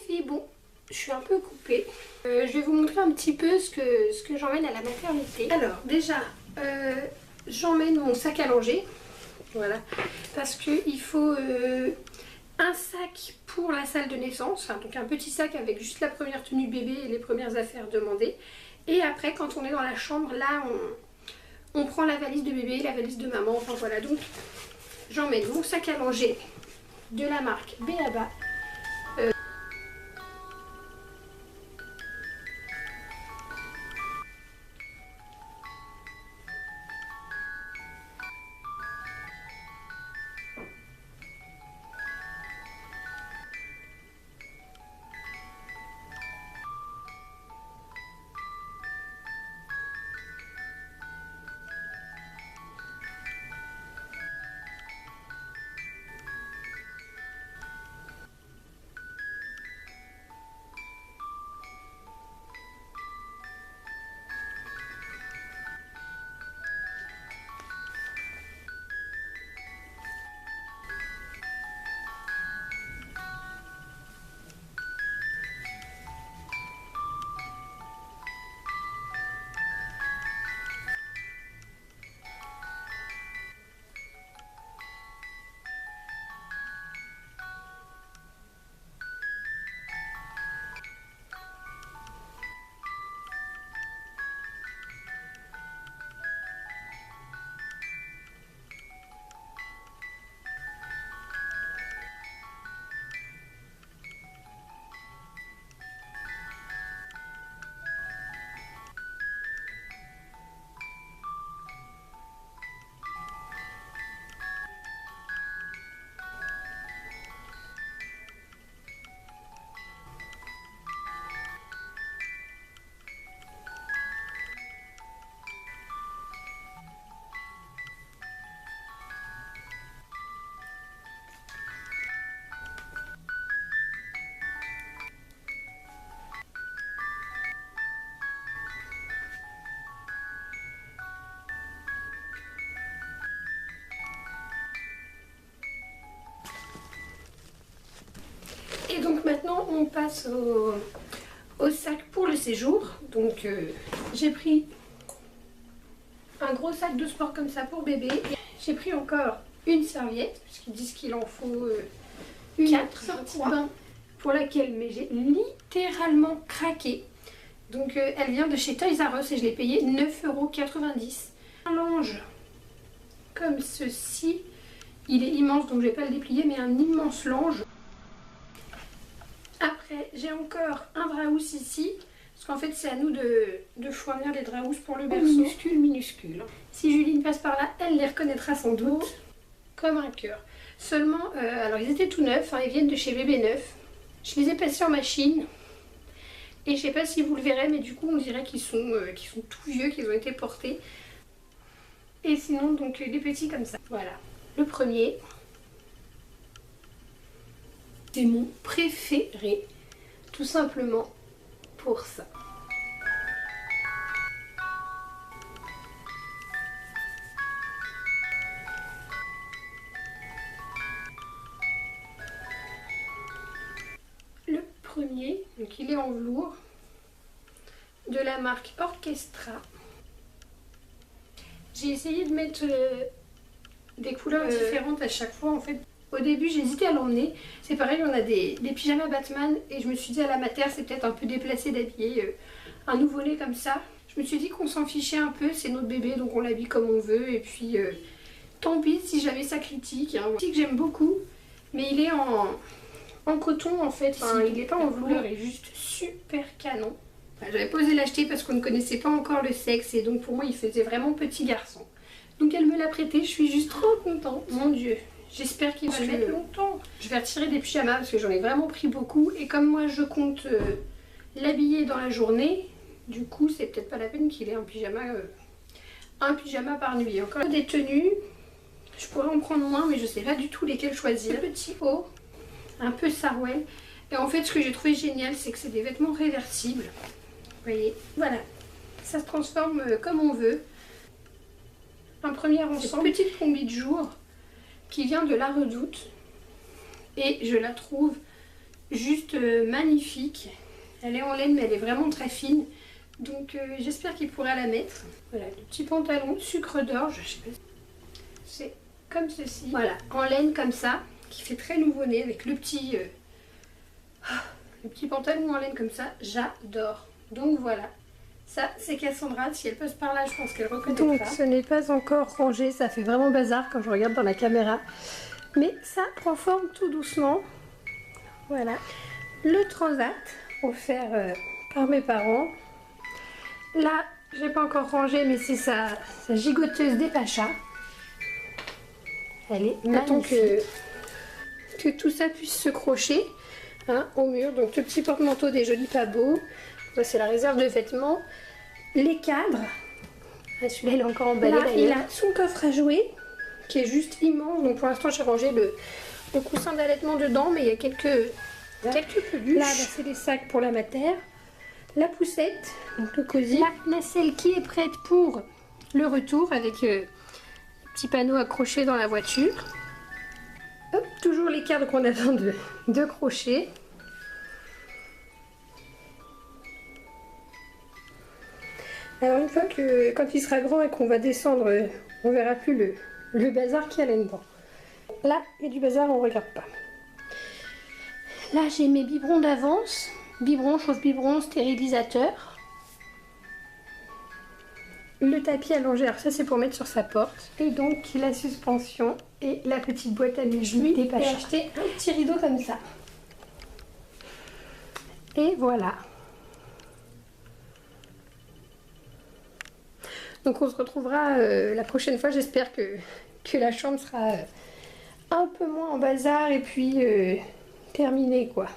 filles, bon, je suis un peu coupée. Je vais vous montrer un petit peu ce que j'emmène à la maternité. Alors déjà, j'emmène mon sac à langer. Voilà, parce qu'il faut un sac pour la salle de naissance, donc un petit sac avec juste la première tenue bébé et les premières affaires demandées. Et après, quand on est dans la chambre, là, on prend la valise de bébé, la valise de maman, enfin voilà. Donc, j'emmène mon sac à langer de la marque B.A.B.A. Et donc maintenant, on passe au sac pour le séjour. Donc j'ai pris un gros sac de sport comme ça pour bébé. J'ai pris encore une serviette, puisqu'ils disent qu'il en faut une 4 sorties de bain pour laquelle, mais j'ai littéralement craqué. Donc elle vient de chez Toys R Us et je l'ai payée 9,90 €. Un linge comme ceci, il est immense donc je ne vais pas le déplier, mais un immense linge. Après, j'ai encore un draous ici, parce qu'en fait c'est à nous de fournir les draous pour le berceau. Minuscule. Si Juline passe par là, elle les reconnaîtra sans doute comme un cœur. Seulement, alors ils étaient tout neufs, hein, ils viennent de chez Bébé Neuf. Je les ai passés en machine. Et je sais pas si vous le verrez, mais du coup on dirait qu'ils sont tout vieux, qu'ils ont été portés. Et sinon, donc des petits comme ça. Voilà. Le premier. C'est mon préféré, tout simplement pour ça. Le premier, donc il est en velours, de la marque Orchestra. J'ai essayé de mettre des couleurs différentes à chaque fois en fait. Au début j'hésitais à l'emmener, c'est pareil, on a des pyjamas Batman et je me suis dit à la mater c'est peut-être un peu déplacé d'habiller un nouveau-né comme ça. Je me suis dit qu'on s'en fichait un peu, c'est notre bébé donc on l'habille comme on veut et puis tant pis si j'avais sa critique. Hein. Que j'aime beaucoup, mais il est en coton en fait, enfin, il n'est pas en velours, il est juste super canon. Enfin, j'avais pas osé l'acheter parce qu'on ne connaissait pas encore le sexe et donc pour moi il faisait vraiment petit garçon. Donc elle me l'a prêté, je suis juste trop contente, mon dieu. J'espère qu'il va le mettre longtemps. Je vais retirer des pyjamas parce que j'en ai vraiment pris beaucoup. Et comme moi je compte l'habiller dans la journée, du coup c'est peut-être pas la peine qu'il ait un pyjama par nuit. Encore des tenues, je pourrais en prendre moins mais je sais pas du tout lesquelles choisir. Le petit haut, un peu sarouel. Et en fait ce que j'ai trouvé génial c'est que c'est des vêtements réversibles. Vous voyez, voilà. Ça se transforme comme on veut. Un premier ensemble, une petite combi de jour qui vient de La Redoute et je la trouve juste magnifique. Elle est en laine mais elle est vraiment très fine. Donc j'espère qu'il pourra la mettre. Voilà, le petit pantalon sucre d'orge, je sais pas. C'est comme ceci. Voilà, en laine comme ça, qui fait très nouveau-né avec le petit pantalon en laine comme ça. J'adore. Donc voilà. Ça, c'est Cassandra. Si elle passe par là, je pense qu'elle reconnaîtra. Donc ce n'est pas encore rangé. Ça fait vraiment bazar quand je regarde dans la caméra. Mais ça prend forme tout doucement. Voilà. Le transat offert par mes parents. Là, j'ai pas encore rangé, mais c'est sa gigoteuse des Pachas. Elle est magnifique. Que tout ça puisse se crocher au mur. Donc le petit porte-manteau des Jolis Pas Beaux. C'est la réserve de vêtements. Les cadres. Celui-là, il est encore emballé. Là, il a son coffre à jouer, qui est juste immense. Donc pour l'instant, j'ai rangé le coussin d'allaitement dedans, mais il y a quelques peluches. Là, c'est les sacs pour la mater. La poussette, donc le cosy. La nacelle qui est prête pour le retour avec le petit panneau accroché dans la voiture. Hop, toujours les cadres qu'on a besoin de crochet. Alors une fois que quand il sera grand et qu'on va descendre, on verra plus le bazar qu'il y a là-dedans. Là, il y a du bazar, on ne regarde pas. Là, j'ai mes biberons d'avance. Biberon, chauffe-biberon, stérilisateur. Le tapis allongé, alors ça c'est pour mettre sur sa porte. Et donc la suspension et la petite boîte à musique des Pachas. J'ai acheté un petit rideau comme ça. Et voilà. Donc on se retrouvera la prochaine fois. J'espère que la chambre sera un peu moins en bazar et puis terminée quoi.